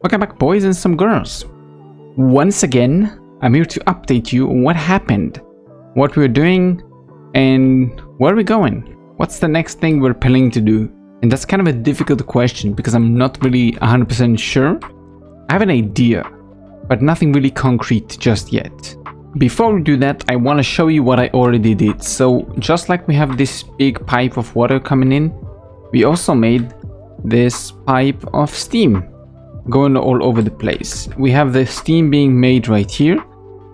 Welcome back, boys and some girls. Once again, I'm here to update you on what happened, what we're doing, and where we're going. What's the next thing we're planning to do? And that's kind of a difficult question because I'm not really 100% sure. I have an idea, but nothing really concrete just yet. Before we do that, I want to show you what I already did. So just like we have this big pipe of water coming in, we also made this pipe of steam going all over the place. We have the steam being made right here.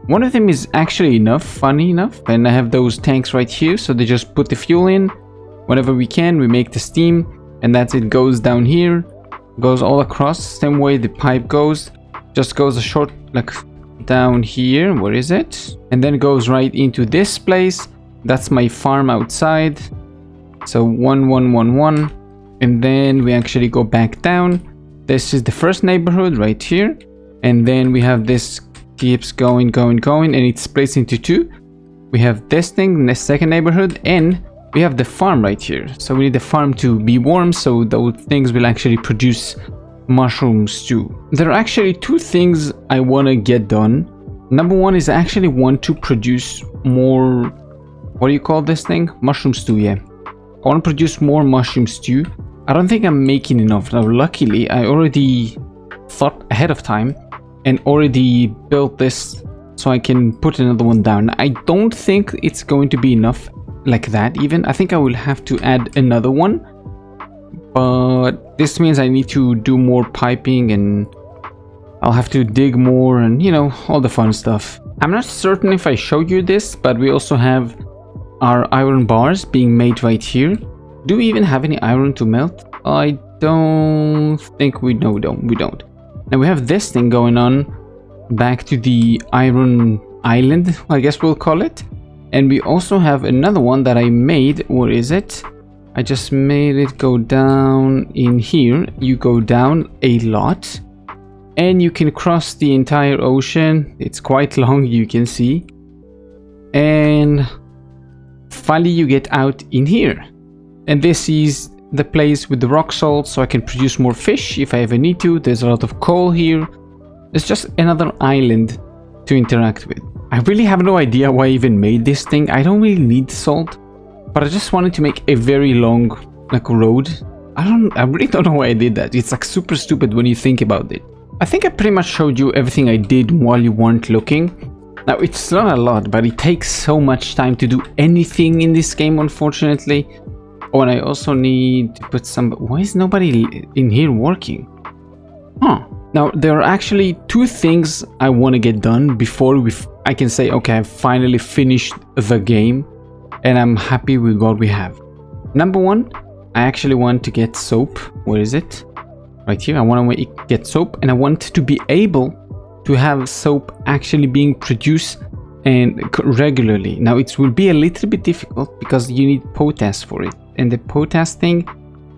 One of them is actually enough, funny enough, and I have those tanks right here, so they just put the fuel in. Whenever we can, we make the steam, and that's it. Goes down here, goes all across, same way the pipe goes, just goes a short, like down here, where is it? And then goes right into this place. That's my farm outside. So 1, 1, 1, 1, and then we actually go back down. This is the first neighborhood right here, and then we have this keeps going, and it's split into two. We have this thing, the second neighborhood, and we have the farm right here. So we need the farm to be warm, so those things will actually produce mushroom stew. There are actually two things I want to get done. Number one is I actually want to produce more, what do you call this thing? Mushroom stew, yeah. I want to produce more mushroom stew. I don't think I'm making enough. Now, luckily, I already thought ahead of time and already built this so I can put another one down. I don't think it's going to be enough like that even. I think I will have to add another one. But this means I need to do more piping and I'll have to dig more and, you know, all the fun stuff. I'm not certain if I showed you this, but we also have our iron bars being made right here. Do we even have any iron to melt? I don't think we know. We don't. Now we have this thing going on back to the iron island, I guess we'll call it. And we also have another one that I made. Where is it? I just made it go down in here. You go down a lot and you can cross the entire ocean. It's quite long, you can see. And finally you get out in here. And this is the place with the rock salt, so I can produce more fish if I ever need to. There's a lot of coal here. It's just another island to interact with. I really have no idea why I even made this thing. I don't really need salt, but I just wanted to make a very long, like, road. I really don't know why I did that. It's like super stupid when you think about it. I think I pretty much showed you everything I did while you weren't looking. Now, it's not a lot, but it takes so much time to do anything in this game, unfortunately. Oh, and I also need to put some... Why is nobody in here working? Huh. Now, there are actually two things I want to get done before I can say, okay, I've finally finished the game and I'm happy with what we have. Number one, I actually want to get soap. Where is it? Right here. I want to get soap, and I want to be able to have soap actually being produced and regularly. Now, it will be a little bit difficult because you need potash for it. And the potash thing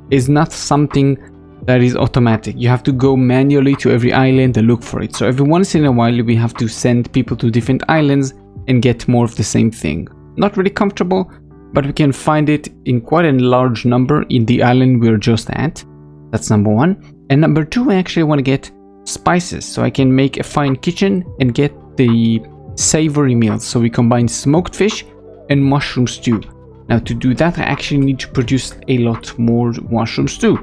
is not something that is automatic. You have to go manually to every island and look for it. So every once in a while we have to send people to different islands and get more of the same thing. Not really comfortable, but we can find it in quite a large number in the island we're just at. That's number one. And number two, I actually want to get spices so I can make a fine kitchen and get the savory meals. So we combine smoked fish and mushroom stew. Now, to do that, I actually need to produce a lot more mushroom stew.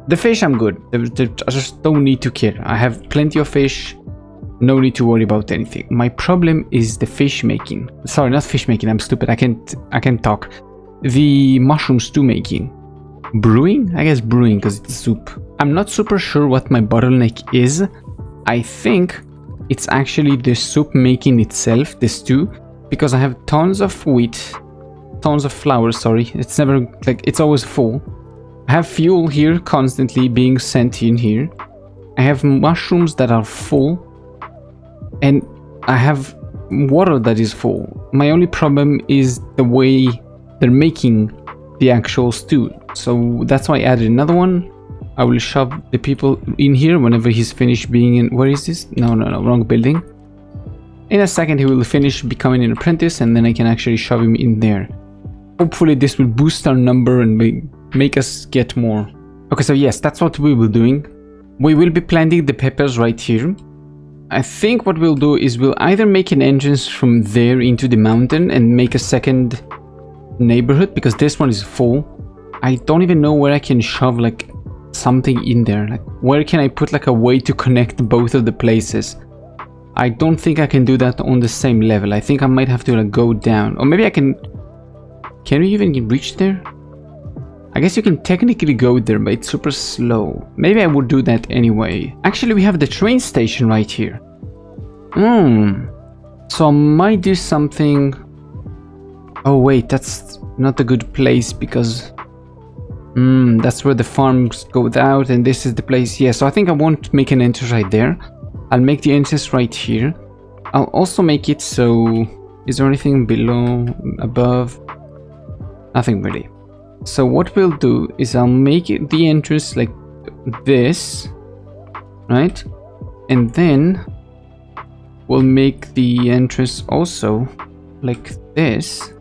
The fish, I'm good. I just don't need to care. I have plenty of fish. No need to worry about anything. My problem is the fish making. Sorry, not fish making. I'm stupid. I can't talk. The mushroom stew making. Brewing? I guess brewing because it's soup. I'm not super sure what my bottleneck is. I think it's actually the soup making itself, the stew, because I have tons of wheat. Tons of flour, sorry. It's never, like, it's always full. I have fuel here constantly being sent in here. I have mushrooms that are full. And I have water that is full. My only problem is the way they're making the actual stew. So that's why I added another one. I will shove the people in here whenever he's finished being in... Where is this? No, wrong building. In a second he will finish becoming an apprentice and then I can actually shove him in there. Hopefully this will boost our number and make us get more. Okay, so yes, that's what we were doing. We will be planting the peppers right here. I think what we'll do is we'll either make an entrance from there into the mountain and make a second neighborhood, because this one is full. I don't even know where I can shove like something in there. Like, where can I put like a way to connect both of the places? I don't think I can do that on the same level. I think I might have to like go down, or maybe I can we even reach there? I guess you can technically go there, but it's super slow. Maybe I would do that anyway. Actually, we have the train station right here. So I might do something. Oh wait, that's not a good place, because that's where the farms go out, and this is the place. Yeah, so I think I won't make an entrance right there. I'll make the entrance right here. I'll also make it so... Is there anything below, above? Nothing really. So what we'll do is I'll make it the entrance like this, right? And then we'll make the entrance also like this.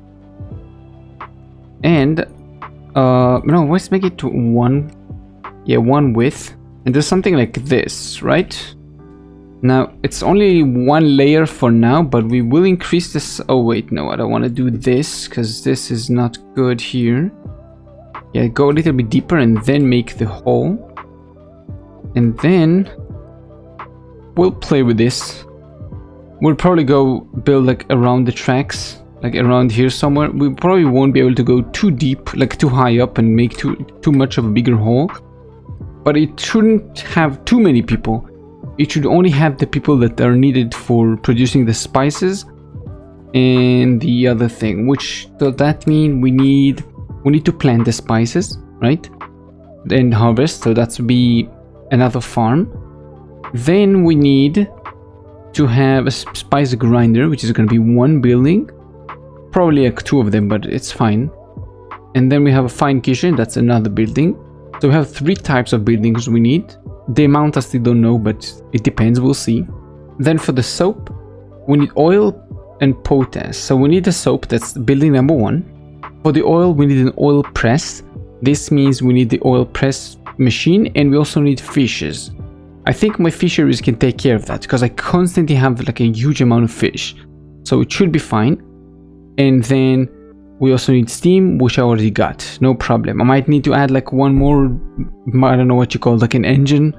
And no, let's make it to one width, and do something like this, right? Now it's only one layer for now, but we will increase this. Oh wait, no, I don't want to do this because this is not good here. Yeah, go a little bit deeper and then make the hole, and then we'll play with this. We'll probably go build like around the tracks, like around here somewhere. We probably won't be able to go too deep, like too high up and make too much of a bigger hole, but it shouldn't have too many people. It should only have the people that are needed for producing the spices and the other thing, which does that mean we need to plant the spices, right? Then harvest, so that's be another farm. Then we need to have a spice grinder, which is going to be one building, probably like two of them, but it's fine. And then we have a fine kitchen, that's another building. So we have three types of buildings we need. The amount I still don't know, but it depends, we'll see. Then for the soap, we need oil and potash. So we need the soap, that's building number one. For the oil, we need an oil press. This means we need the oil press machine, and we also need fishes. I think my fisheries can take care of that, because I constantly have like a huge amount of fish. So it should be fine. And then we also need steam, which I already got, no problem. I might need to add like one more, I don't know what you call it, like an engine,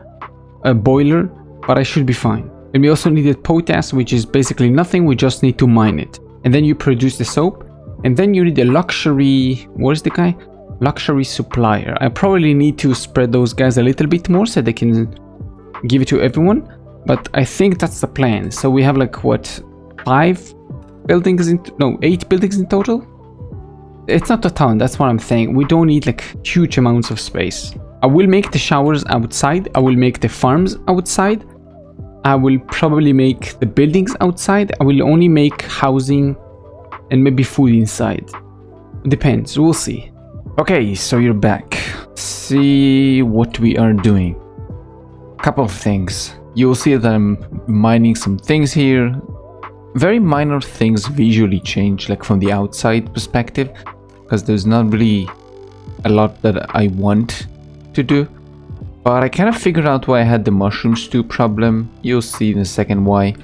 a boiler, but I should be fine. And we also needed potash, which is basically nothing, we just need to mine it. And then you produce the soap, and then you need a luxury, where's the guy? Luxury supplier. I probably need to spread those guys a little bit more so they can give it to everyone, but I think that's the plan. So we have like what, 8 buildings in total? It's not a ton, that's what I'm saying. We don't need like huge amounts of space. I will make the showers outside, I will make the farms outside, I will probably make the buildings outside, I will only make housing and maybe food inside. Depends, we'll see. Okay, so you're back. See what we are doing. Couple of things. You'll see that I'm mining some things here. Very minor things visually change, like from the outside perspective, because there's not really a lot that I want to do. But I kind of figured out why I had the mushroom stew problem. You'll see in a second why.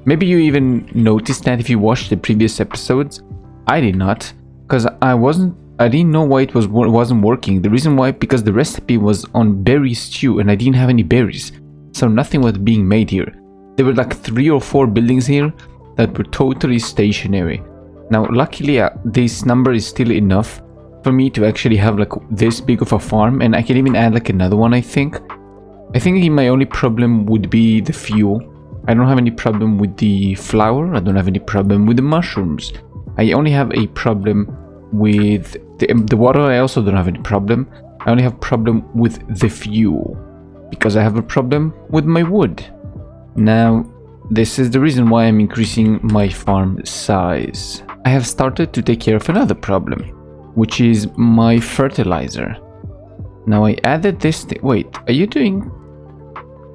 Maybe you even noticed that if you watched the previous episodes. I did not, because I didn't know why it wasn't working. The reason why, because the recipe was on berry stew and I didn't have any berries, so nothing was being made here. There were like 3 or 4 buildings here that were totally stationary. Now luckily this number is still enough for me to actually have like this big of a farm, and I can even add like another one. I think my only problem would be the fuel. I don't have any problem with the flour, I don't have any problem with the mushrooms. I only have a problem with the water. I also don't have any problem. I only have problem with the fuel, because I have a problem with my wood. Now this is the reason why I'm increasing my farm size. I have started to take care of another problem, which is my fertilizer. Now I added this thing. Wait, are you doing...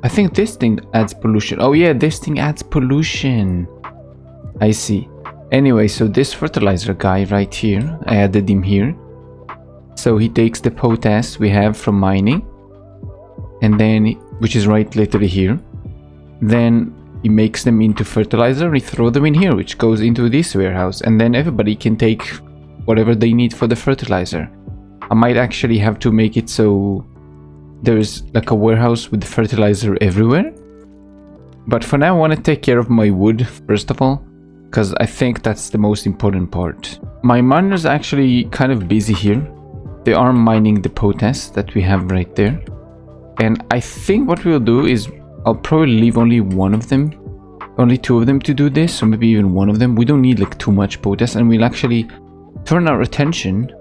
I think this thing adds pollution. Oh yeah, this thing adds pollution. I see. Anyway, so this fertilizer guy right here, I added him here. So he takes the potash we have from mining, and then which is right literally here. Then he makes them into fertilizer and he throws them in here, which goes into this warehouse, and then everybody can take whatever they need for the fertilizer. I might actually have to make it so there's like a warehouse with fertilizer everywhere. But for now I want to take care of my wood first of all, because I think that's the most important part. My miner's actually kind of busy here. They are mining the potash that we have right there. And I think what we'll do is I'll probably leave only one of them, only two of them to do this, or maybe even one of them. We don't need like too much potash, and we'll actually turn our attention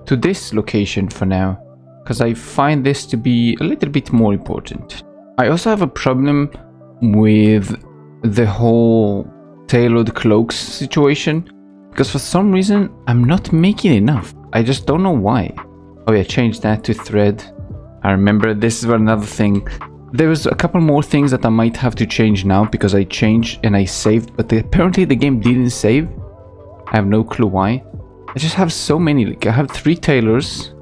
to this location for now, because I find this to be a little bit more important. I also have a problem with the whole tailored cloaks situation, because for some reason I'm not making enough. I just don't know why. Oh yeah, change that to thread. I remember this is another thing. There was a couple more things that I might have to change now because I changed and I saved, but apparently the game didn't save. I have no clue why. I just have so many. Like I have 3 tailors,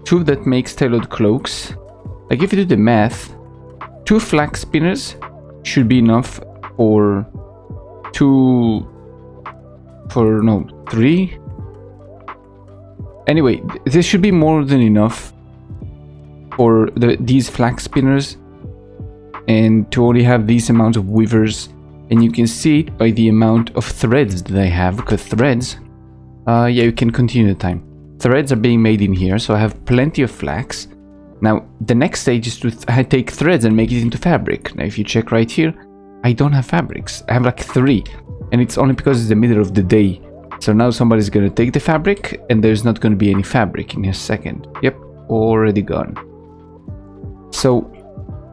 2 that makes tailored cloaks. Like if you do the math, 2 flax spinners should be enough for 3. Anyway, this should be more than enough for these flax spinners, and to only have these amounts of weavers. And you can see it by the amount of threads that I have, because threads, yeah, you can continue the time. Threads are being made in here, so I have plenty of flax. Now the next stage is to take threads and make it into fabric. Now if you check right here, I don't have fabrics. I have like 3, and it's only because it's the middle of the day. So now somebody's gonna take the fabric and there's not gonna be any fabric in a second. Yep, already gone. So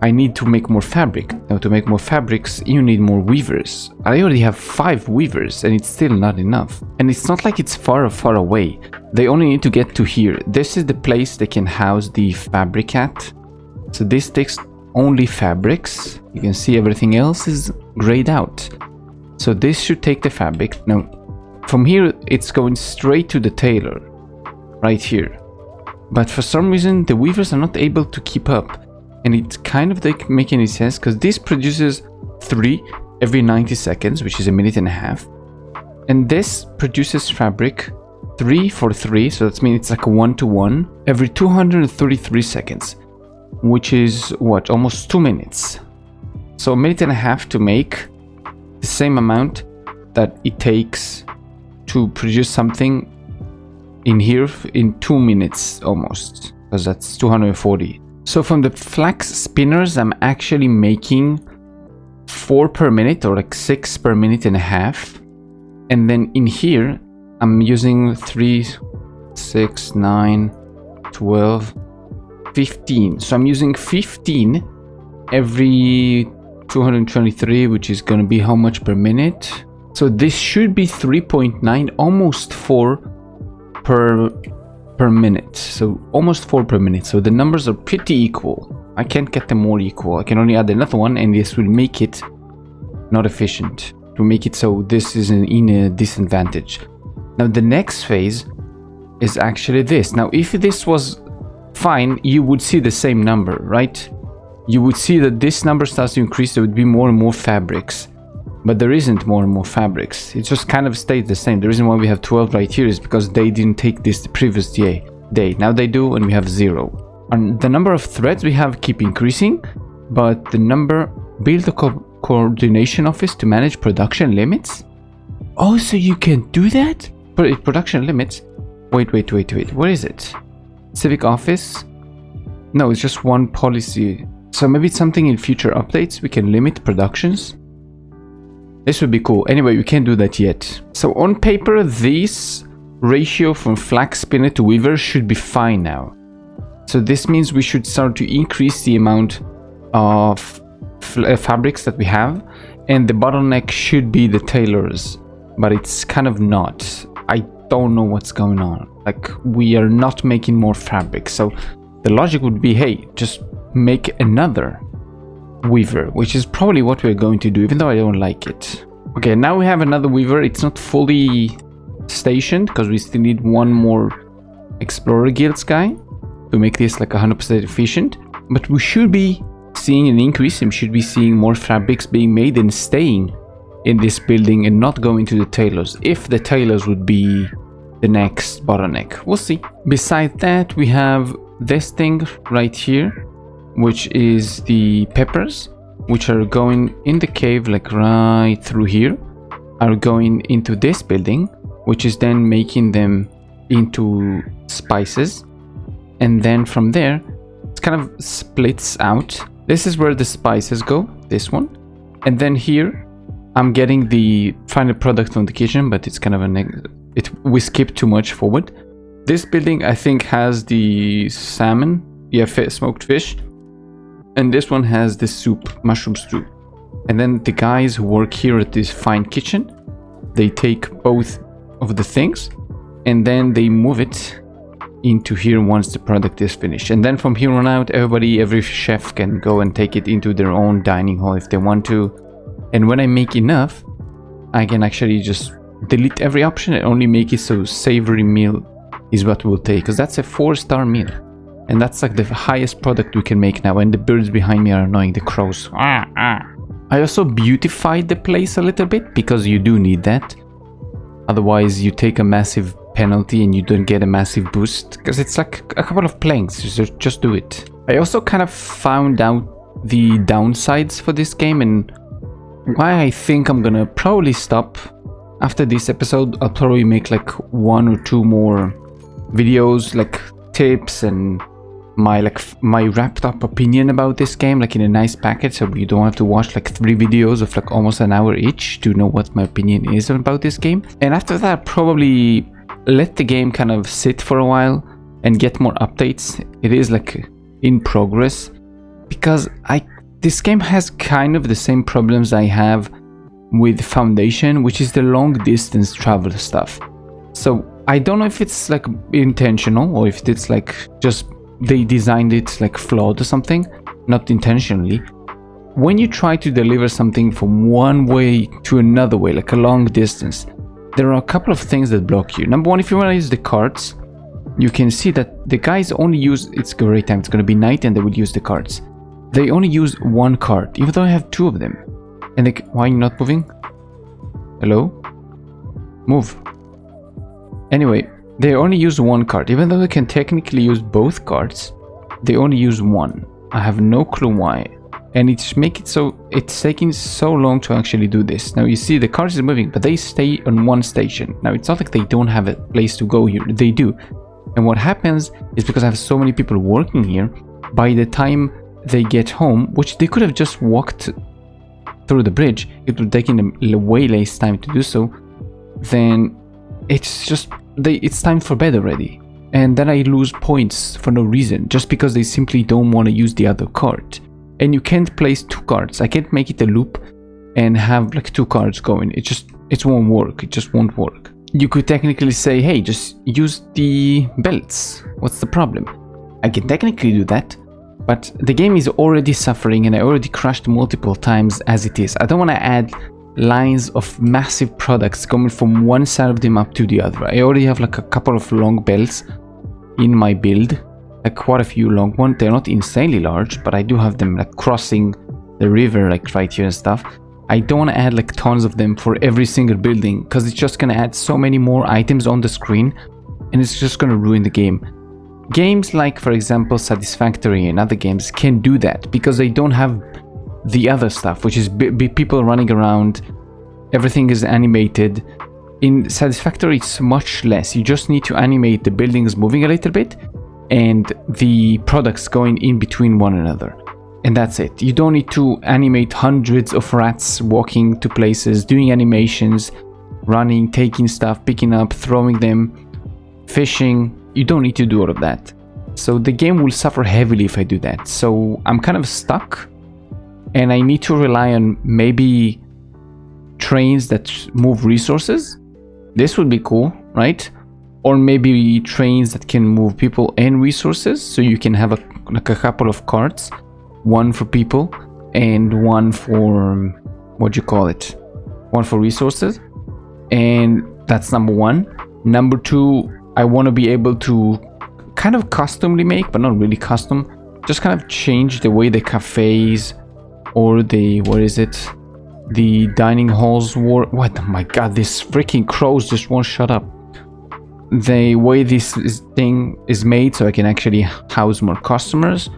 I need to make more fabric. Now to make more fabrics, you need more weavers. I already have 5 weavers and it's still not enough. And it's not like it's far away. They only need to get to here. This is the place they can house the fabric at. So this takes only fabrics. You can see everything else is grayed out. So this should take the fabric. Now from here it's going straight to the tailor right here. But for some reason the weavers are not able to keep up. And it's kind of like making any sense, because this produces 3 every 90 seconds, which is a minute and a half. And this produces fabric 3 for 3, so that means it's like a 1-to-1 every 233 seconds, which is what, almost 2 minutes. So a minute and a half to make the same amount that it takes to produce something in here in 2 minutes almost, because that's 240. So from the flax spinners, I'm actually making 4 per minute, or like 6 per minute and a half. And then in here, I'm using 3, 6, 9, 12, 15. So I'm using 15 every 223, which is going to be how much per minute? So this should be 3.9, almost 4 per minute. So almost 4 per minute. So the numbers are pretty equal. I can't get them more equal. I can only add another one, and this will make it not efficient. To make it so this is in a disadvantage. Now the next phase is actually this. Now if this was fine, you would see the same number, right? You would see that this number starts to increase. There would be more and more fabrics. But there isn't more and more fabrics. It just kind of stays the same. The reason why we have 12 right here is because they didn't take this the previous day. Now they do, and we have 0. And the number of threads we have keep increasing, but the number... Build a coordination office to manage production limits? Oh, so you can do that? Production limits? Wait. What is it? Civic office? No, it's just one policy. So maybe it's something in future updates. We can limit productions. This would be cool. Anyway, we can't do that yet. So on paper, this ratio from flax spinner to weaver should be fine now. So this means we should start to increase the amount of fabrics that we have, and the bottleneck should be the tailors, but it's kind of not. I don't know what's going on. Like, we are not making more fabric. So the logic would be, hey, just make another weaver, which is probably what we're going to do, even though I don't like it. Okay, now we have another weaver. It's not fully stationed because we still need one more explorer guilds guy to make this like 100% efficient, but we should be seeing an increase. You should be seeing more fabrics being made and staying in this building and not going to the tailors. If the tailors would be the next bottleneck, we'll see. Besides that, we have this thing right here, which is the peppers, which are going in the cave, like right through here, are going into this building, which is then making them into spices. And then from there, it kind of splits out. This is where the spices go, this one. And then here, I'm getting the final product from the kitchen, but it's kind of we skipped too much forward. This building, I think, has the salmon, smoked fish. And this one has the soup, mushroom soup. And then the guys who work here at this fine kitchen, they take both of the things and then they move it into here once the product is finished. And then from here on out, every chef can go and take it into their own dining hall if they want to. And when I make enough, I can actually just delete every option and only make it so savory meal is what we'll take, because that's a 4-star meal. And that's like the highest product we can make now. And the birds behind me are annoying, the crows. I also beautified the place a little bit, because you do need that. Otherwise, you take a massive penalty and you don't get a massive boost, because it's like a couple of planks. Just do it. I also kind of found out the downsides for this game and why I think I'm gonna probably stop after this episode. I'll probably make like 1 or 2 more videos, like tips and my wrapped up opinion about this game, like in a nice package, so you don't have to watch like 3 videos of like almost an hour each to know what my opinion is about this game. And after that, probably let the game kind of sit for a while and get more updates. It is like in progress, because this game has kind of the same problems I have with Foundation, which is the long distance travel stuff. So I don't know if it's like intentional or if it's like just they designed it like flawed or something, not intentionally. When you try to deliver something from one way to another way, like a long distance, there are a couple of things that block you. Number one, if you want to use the carts, you can see that the guys only use, it's great time, it's going to be night and they would use the carts. They only use 1 cart, even though I have 2 of them. And why are you not moving? Hello? Move. Anyway, they only use 1 cart. Even though they can technically use both carts, they only use 1. I have no clue why. And it's taking so long to actually do this. Now you see the cars is moving, but they stay on 1 station. Now it's not like they don't have a place to go here. They do. And what happens is, because I have so many people working here, by the time they get home, which they could have just walked through the bridge, it would take them way less time to do so, then it's just it's time for bed already. And then I lose points for no reason, just because they simply don't want to use the other cart. And you can't place 2 carts. I can't make it a loop and have like 2 carts going. It won't work. It just won't work. You could technically say, hey, just use the belts. What's the problem? I can technically do that, but the game is already suffering and I already crashed multiple times as it is. I don't want to add lines of massive products coming from one side of the map to the other. I already have like a couple of long belts in my build, like quite a few long ones. They're not insanely large, but I do have them like crossing the river like right here and stuff. I don't want to add like tons of them for every single building, because it's just going to add so many more items on the screen and it's just going to ruin the game. Games like, for example, Satisfactory and other games can do that because they don't have the other stuff, which is people running around. Everything is animated. In Satisfactory, it's much less. You just need to animate the buildings moving a little bit and the products going in between one another. And that's it. You don't need to animate hundreds of rats walking to places, doing animations, running, taking stuff, picking up, throwing them, fishing. You don't need to do all of that. So the game will suffer heavily if I do that. So I'm kind of stuck and I need to rely on maybe trains that move resources. This would be cool, right? Or maybe trains that can move people and resources, so you can have a couple of carts, one for people and one for one for resources. And that's number one. Number two, I want to be able to kind of customly make, but not really custom, just kind of change the way the cafes or the, what is it, the dining halls were. What? Oh my god, these freaking crows just won't shut up. The way this thing is made so I can actually house more customers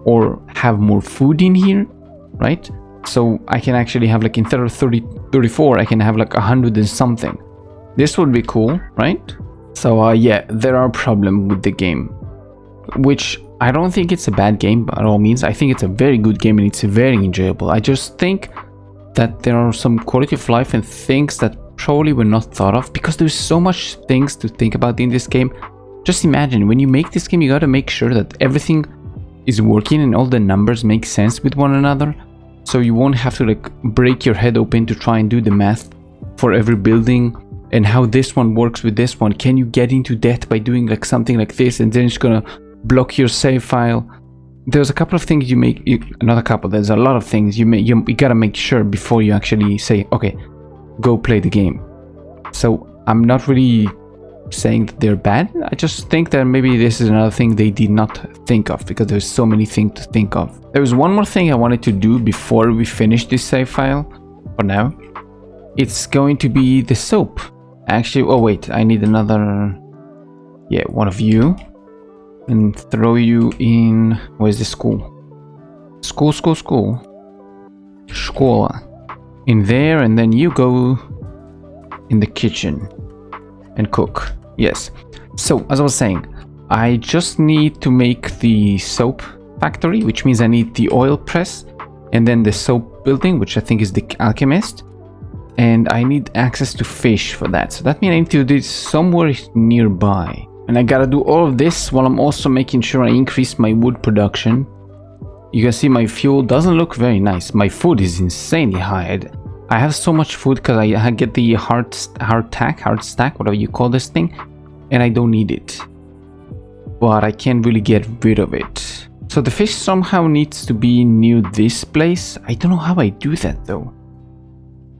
or have more food in here, right? So I can actually have like, instead of 34, I can have like 100 and something. This would be cool, right? So yeah, there are problems with the game, which I don't think it's a bad game by all means. I think it's a very good game and it's very enjoyable. I just think that there are some quality of life and things that probably were not thought of, because there's so much things to think about in this game. Just imagine, when you make this game, you gotta make sure that everything is working and all the numbers make sense with one another, so you won't have to like break your head open to try and do the math for every building and how this one works with this one. Can you get into debt by doing like something like this, and then it's gonna block your save file? There's a couple of things you make, not a couple, there's a lot of things you gotta make sure before you actually say, okay, go play the game. So I'm not really saying that they're bad, I just think that maybe this is another thing they did not think of, because there's so many things to think of. There was one more thing I wanted to do before we finish this save file. For now, it's going to be the soap. Actually, oh wait, I need another, yeah, one of you, and throw you in, where's the school? School. In there, and then you go in the kitchen and cook. Yes. So as I was saying, I just need to make the soap factory, which means I need the oil press, and then the soap building, which I think is the alchemist, and I need access to fish for that. So that means I need to do it somewhere nearby, and I gotta do all of this while I'm also making sure I increase my wood production. You can see my fuel doesn't look very nice. My food is insanely high. I have so much food because I get the hard stack, whatever you call this thing, and I don't need it, but I can't really get rid of it. So the fish somehow needs to be near this place. I don't know how I do that though.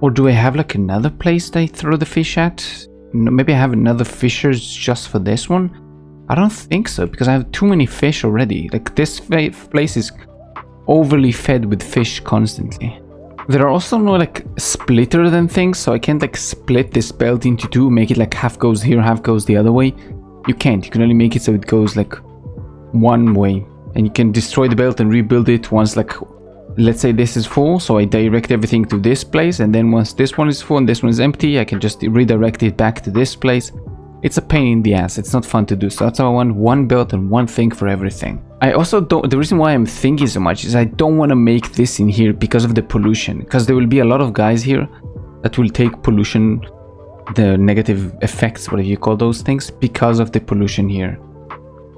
Or do I have like another place that I throw the fish at? No, maybe I have another fishers just for this one? I don't think so, because I have too many fish already. Like, this place is overly fed with fish constantly. There are also no like splitter than things, so I can't like split this belt into two, make it like half goes here, half goes the other way. You can't. You can only make it so it goes like one way, and you can destroy the belt and rebuild it once, like, let's say this is full, so I direct everything to this place, and then once this one is full and this one is empty, I can just redirect it back to this place. It's a pain in the ass. It's not fun to do, so that's why I want one belt and one thing for everything. I also don't, the reason why I'm thinking so much is I don't want to make this in here because of the pollution, because there will be a lot of guys here that will take pollution, the negative effects, whatever you call those things, because of the pollution here.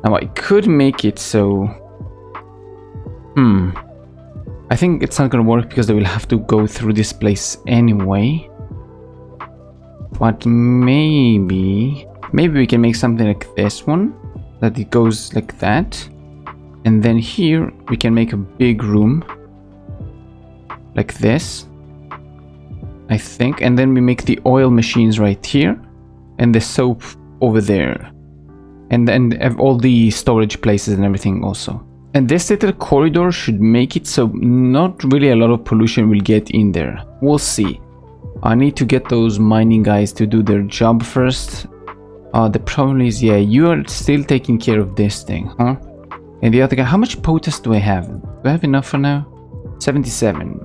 Now I could make it so, I think it's not gonna work because they will have to go through this place anyway. But maybe we can make something like this one, that it goes like that, and then here we can make a big room like this, I think, and then we make the oil machines right here and the soap over there, and then have all the storage places and everything also. And this little corridor should make it so not really a lot of pollution will get in there. We'll see. I need to get those mining guys to do their job first. The problem is, yeah, you are still taking care of this thing, huh? And the other guy, how much potash do I have? Do I have enough for now? 77.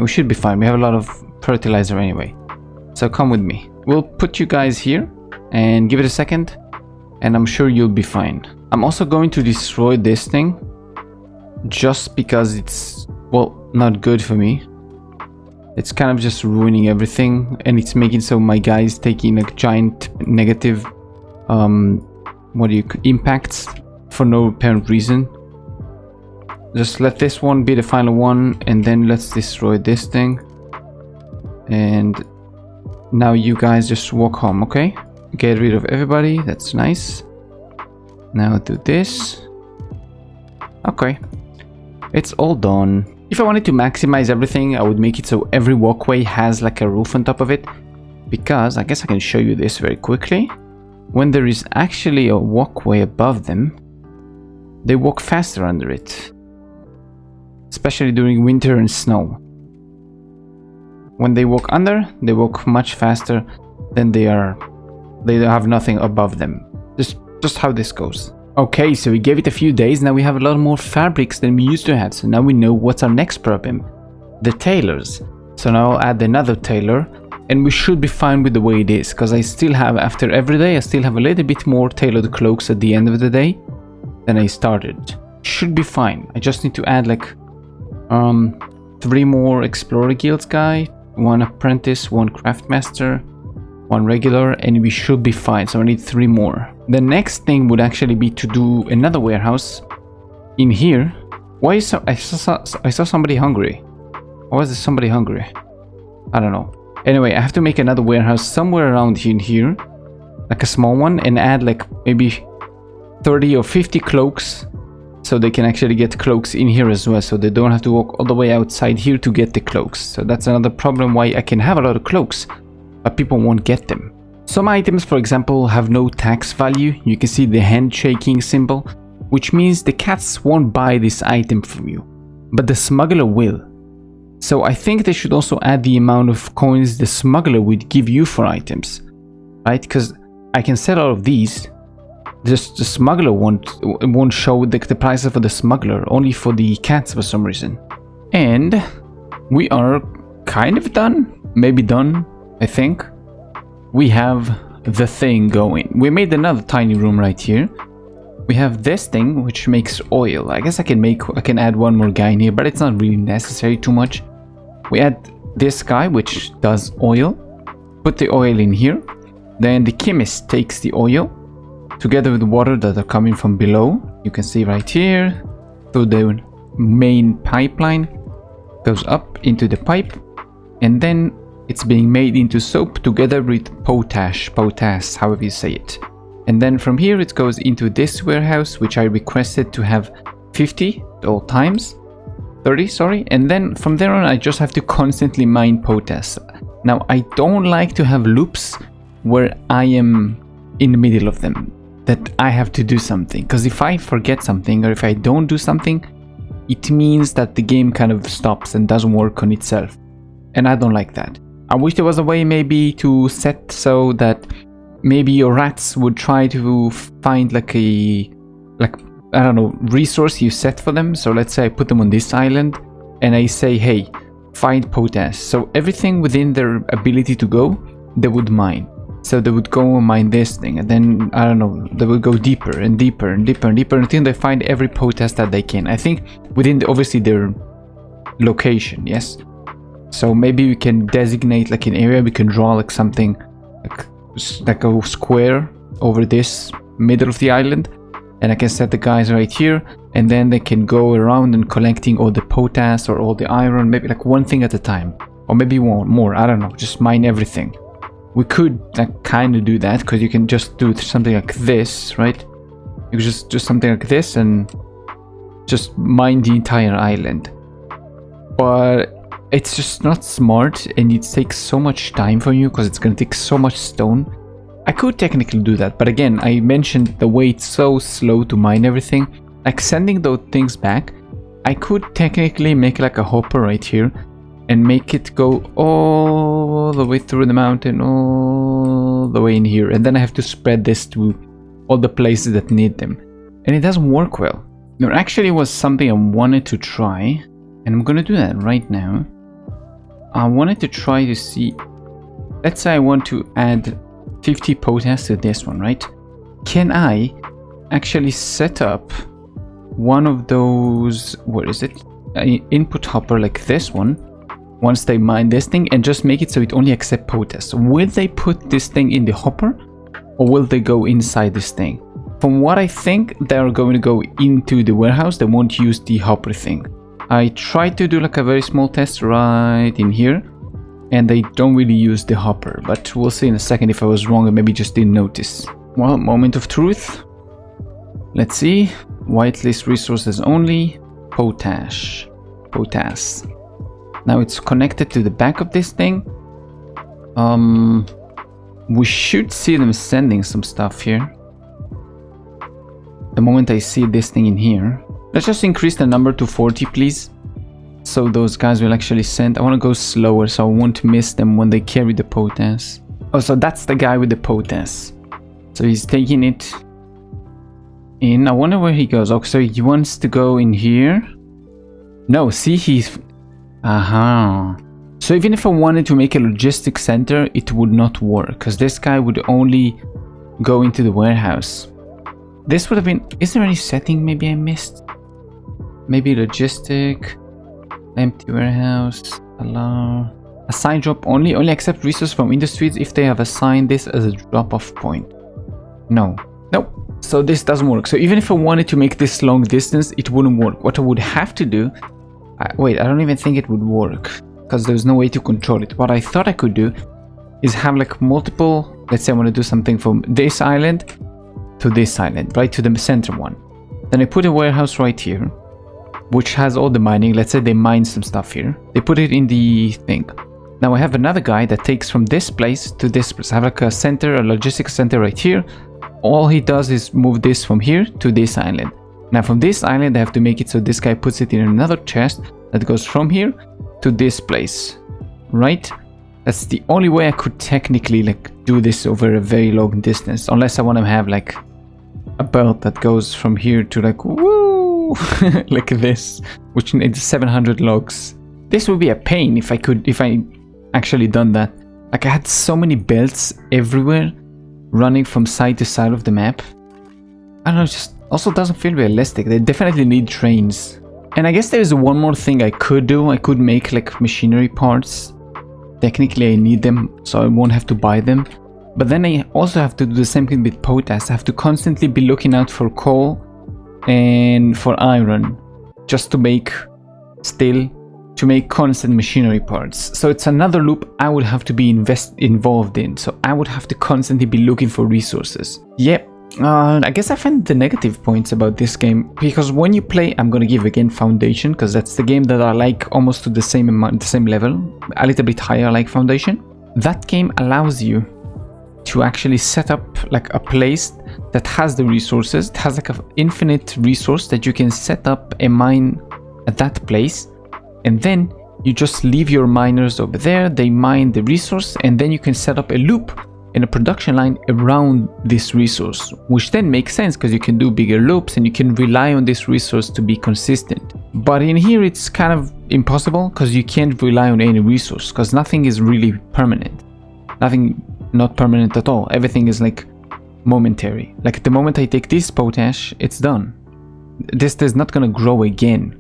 We should be fine. We have a lot of fertilizer anyway. So come with me. We'll put you guys here and give it a second, and I'm sure you'll be fine. I'm also going to destroy this thing just because it's, well, not good for me. It's kind of just ruining everything, and it's making so my guys taking a giant negative impacts for no apparent reason. Just let this one be the final one, and then let's destroy this thing. And now you guys just walk home, okay? Get rid of everybody, that's nice. Now do this. Okay, it's all done. If I wanted to maximize everything, I would make it so every walkway has like a roof on top of it, because I guess I can show you this very quickly. When there is actually a walkway above them, they walk faster under it. Especially during winter and snow. When they walk under, they walk much faster than they have nothing above them. Just how this goes. Okay, so we gave it a few days, now we have a lot more fabrics than we used to have, so now we know what's our next problem. The tailors. So now I'll add another tailor, and we should be fine with the way it is, because I still have, after every day, I still have a little bit more tailored cloaks at the end of the day than I started. Should be fine. I just need to add like 3 more Explorer Guilds guy, 1 apprentice, 1 craftmaster, 1 regular, and we should be fine. So I need 3 more. The next thing would actually be to do another warehouse in here. Why is I saw somebody hungry? Why is there somebody hungry? I don't know. Anyway, I have to make another warehouse somewhere around in here, like a small one, and add like maybe 30 or 50 cloaks, so they can actually get cloaks in here as well, so they don't have to walk all the way outside here to get the cloaks. So that's another problem why I can have a lot of cloaks, but people won't get them. Some items, for example, have no tax value. You can see the handshaking symbol, which means the cats won't buy this item from you, but the smuggler will. So I think they should also add the amount of coins the smuggler would give you for items, right? Because I can sell all of these, just the smuggler won't show the prices for the smuggler, only for the cats for some reason. And we are kind of done, maybe done, I think. We have the thing going. We made another tiny room right here. We have this thing which makes oil. I guess I can add 1 more guy in here, but it's not really necessary too much. We add this guy which does oil. Put the oil in here. Then the chemist takes the oil together with the water that are coming from below. You can see right here through the main pipeline, goes up into the pipe, and then it's being made into soap together with potash, however you say it. And then from here it goes into this warehouse, which I requested to have 50 all times, 30, sorry. And then from there on I just have to constantly mine potash. Now I don't like to have loops where I am in the middle of them, that I have to do something. Because if I forget something or if I don't do something, it means that the game kind of stops and doesn't work on itself. And I don't like that. I wish there was a way maybe to set so that maybe your rats would try to find like I don't know, resource you set for them. So let's say I put them on this island and I say, hey, find potash. So everything within their ability to go, they would mine. So they would go and mine this thing, and then, I don't know, they would go deeper and deeper and deeper and deeper until they find every potash that they can. I think within obviously their location, yes? So maybe we can designate like an area, we can draw like something like a square over this middle of the island, and I can set the guys right here, and then they can go around and collecting all the potash or all the iron, maybe like one thing at a time, or maybe one more, I don't know, just mine everything. We could like kind of do that, because you can just do something like this, right? You could just do something like this and just mine the entire island. But it's just not smart, and it takes so much time for you because it's going to take so much stone. I could technically do that, but again, I mentioned the way it's so slow to mine everything. Like sending those things back, I could technically make like a hopper right here and make it go all the way through the mountain, all the way in here, and then I have to spread this to all the places that need them, and it doesn't work well. There actually was something I wanted to try, and I'm gonna do that right now. I wanted to try to see, let's say I want to add 50 potash to this one, right? Can I actually set up one of those, what is it, input hopper like this one, once they mine this thing, and just make it so it only accepts potash? Will they put this thing in the hopper, or will they go inside this thing? From what I think, they're going to go into the warehouse. They won't use the hopper thing. I tried to do like a very small test right in here, and they don't really use the hopper, but we'll see in a second if I was wrong and maybe just didn't notice. Well, moment of truth. Let's see. Whitelist resources only. Potash. Now it's connected to the back of this thing. We should see them sending some stuff here. the moment I see this thing in here. Let's just increase the number to 40, please. So those guys will actually send. I want to go slower so I won't miss them when they carry the potass. Oh, so that's the guy with the potass. So he's taking it in. I wonder where he goes. Oh, so he wants to go in here. No, see, he's... Aha. So even if I wanted to make a logistics center, it would not work. Because this guy would only go into the warehouse. This would have been... Is there any setting maybe I missed? Maybe logistic... Empty warehouse, allow, assign drop only accept resources from industries if they have assigned this as a drop-off point. Nope. So this doesn't work. So even if I wanted to make this long distance, it wouldn't work. What I would have to do, wait, I don't even think it would work because there's no way to control it. What I thought I could do is have like multiple, let's say I want to do something from this island to this island, right to the center one. Then I put a warehouse right here, which has all the mining. Let's say they mine some stuff here. They put it in the thing. Now I have another guy that takes from this place to this place. I have like a center, a logistics center right here. All he does is move this from here to this island. Now from this island I have to make it so this guy puts it in another chest that goes from here to this place. Right? That's the only way I could technically like do this over a very long distance. Unless I want to have like a belt that goes from here to like woo like this, which needs 700 logs. This would be a pain if I actually done that. Like I had so many belts everywhere running from side to side of the map. I don't know, it just also doesn't feel realistic. They definitely need trains. And I guess there's one more thing I could do. I could make like machinery parts. Technically I need them, so I won't have to buy them. But then I also have to do the same thing with potass. I have to constantly be looking out for coal and for iron just to make constant machinery parts. So it's another loop I would have to be involved in. So I would have to constantly be looking for resources. Yep. I guess I find the negative points about this game because when you play, I'm gonna give again Foundation because that's the game that I like almost to the same amount, the same level, a little bit higher like Foundation. That game allows you to actually set up like a place that has the resources. It has like an infinite resource that you can set up a mine at that place, and then you just leave your miners over there, they mine the resource, and then you can set up a loop in a production line around this resource, which then makes sense because you can do bigger loops and you can rely on this resource to be consistent. But in here it's kind of impossible because you can't rely on any resource because nothing is really permanent. Nothing, not permanent at all. Everything is like momentary. Like the moment I take this potash, it's done. This is not gonna grow again.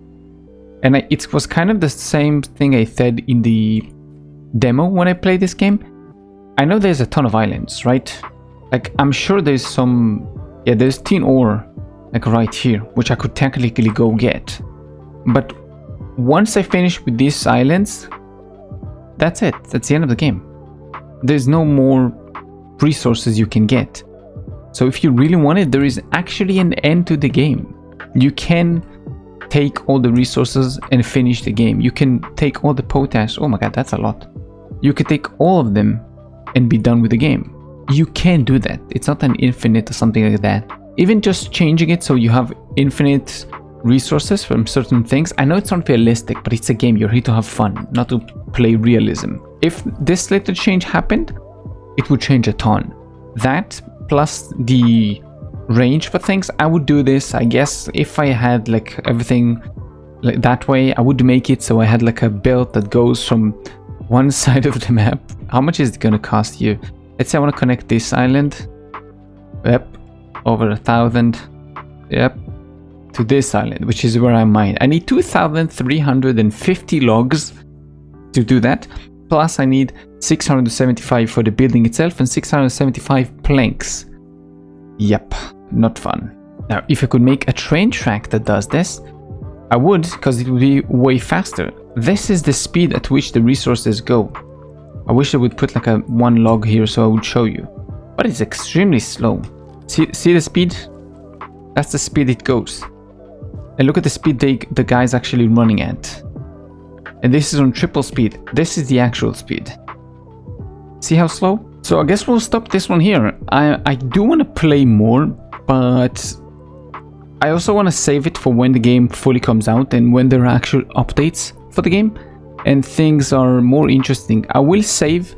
And it was kind of the same thing I said in the demo when I played this game. I know there's a ton of islands, right? Like I'm sure there's some, yeah, there's tin ore like right here, which I could technically go get. But once I finish with these islands, that's it. That's the end of the game. There's no more resources you can get. So if you really want it, there is actually an end to the game. You can take all the resources and finish the game. You can take all the potash. Oh my god, that's a lot. You can take all of them and be done with the game. You can do that. It's not an infinite or something like that. Even just changing it so you have infinite resources from certain things. I know it's not realistic, but it's a game. You're here to have fun, not to play realism. If this little change happened, it would change a ton. That plus the range for things, I would do this. I guess if I had like everything like that way, I would make it so I had like a belt that goes from one side of the map. How much is it gonna cost you? Let's say I want to connect this island. Yep, over 1,000. Yep, to this island, which is where I mine. I need 2,350 logs to do that. Plus I need 675 for the building itself and 675 planks. Yep, not fun. Now, if I could make a train track that does this, I would, because it would be way faster. This is the speed at which the resources go. I wish I would put like a one log here so I would show you. But it's extremely slow. See the speed? That's the speed it goes. And look at the speed the guy's actually running at. And this is on triple speed. This is the actual speed. See how slow? So I guess we'll stop this one here. I do want to play more, but I also want to save it for when the game fully comes out and when there are actual updates for the game and things are more interesting. I will save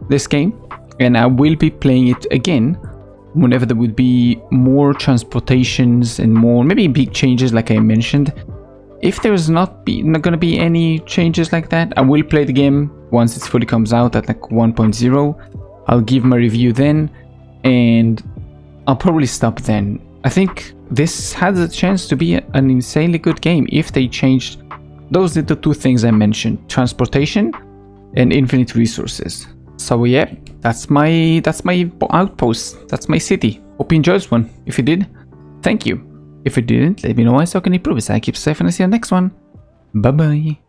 this game and I will be playing it again whenever there would be more transportations and more, maybe big changes like I mentioned. If there's not going to be any changes like that, I will play the game once it fully comes out at like 1.0. I'll give my review then, and I'll probably stop then. I think this has a chance to be an insanely good game if they changed those little two things I mentioned, transportation and infinite resources. So yeah, that's my outpost, that's my city. Hope you enjoyed this one. If you did, thank you. If you didn't, let me know so I can improve. I keep safe and I'll see you on the next one. Bye bye.